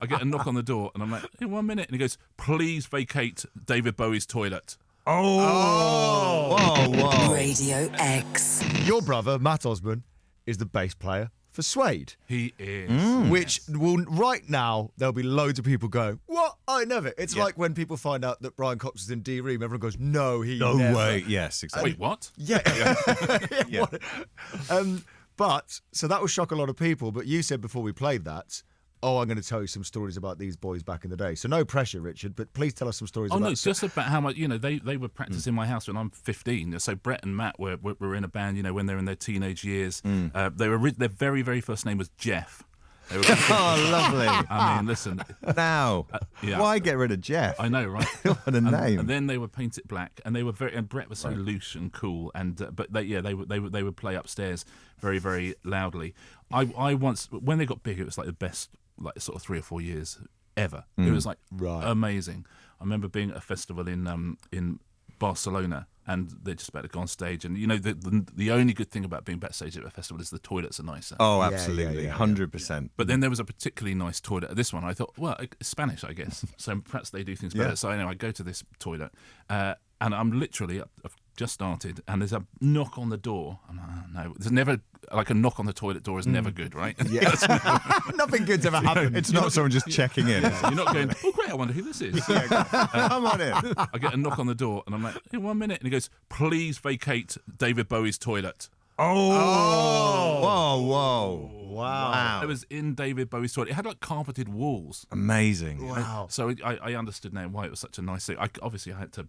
I get a knock on the door, and I'm like, hey, 1 minute. And he goes, please vacate David Bowie's toilet. Whoa. Radio X. Your brother, Matt Osman, is the bass player for Suede. He is. Which will, right now, there'll be loads of people going, what? I never. It's like when people find out that Brian Cox was in D-Ream, everyone goes, no, he No never. way. Yes, exactly. Wait, what? Yeah. Yeah. But, so that will shock a lot of people, but you said before we played that, I'm going to tell you some stories about these boys back in the day. So no pressure, Richard, but please tell us some stories about... Oh, no, it's just about how much, they were practicing in my house when I'm 15. So Brett and Matt were in a band, when they're in their teenage years. Their very, very first name was Jeff. Oh, lovely. I mean, listen. Now, why get rid of Jeff? I know, right? What a name. And then they would paint it black, and they were and Brett was so loose and cool, but they would play upstairs very, very loudly. I once, when they got big, it was like the best, like sort of 3 or 4 years ever. It was like amazing. I remember being at a festival in Barcelona, and they're just about to go on stage. And the only good thing about being backstage at a festival is the toilets are nicer. Oh, absolutely, 100%. But then there was a particularly nice toilet at this one. I thought, well, it's Spanish, I guess, so perhaps they do things better. So anyway, I go to this toilet, and I'm literally, I've just started, and there's a knock on the door. I'm like, oh, no, there's never, like a knock on the toilet door is never good, right? Yeah. Nothing good's ever happened. It's not someone just checking in. You're not going, oh, great, I wonder who this is. Come on in. I get a knock on the door, and I'm like, hey, 1 minute. And he goes, please vacate David Bowie's toilet. Whoa. Wow. It was in David Bowie's toilet. It had like carpeted walls. Amazing. Wow. So I understood now why it was such a nice thing. Obviously, I had to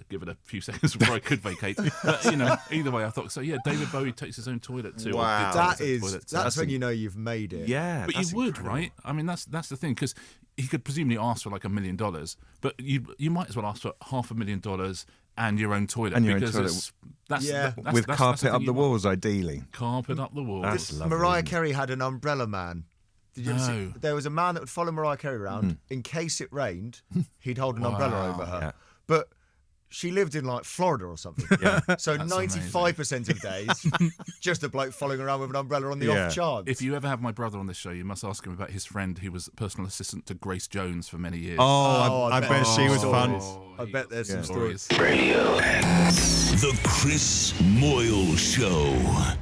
give it a few seconds before I could vacate. But, either way, I thought, so yeah, David Bowie takes his own toilet too. Wow. That's when you know you've made it. Yeah. But you would, incredible. Right? I mean, that's the thing, because he could presumably ask for like $1 million, but you might as well ask for $500,000 and your own toilet. And your because own toilet. With carpet up the walls, ideally. Carpet up the walls. That's lovely. Mariah Carey had an umbrella man. Did you ever see? There was a man that would follow Mariah Carey around. In case it rained, he'd hold an umbrella over her. Yeah. But she lived in like Florida or something. Yeah. So 95% of days, just a bloke following around with an umbrella on the off chance. If you ever have my brother on this show, you must ask him about his friend who was personal assistant to Grace Jones for many years. I bet she was fun. I bet there's some stories. Radio X. The Chris Moyle Show.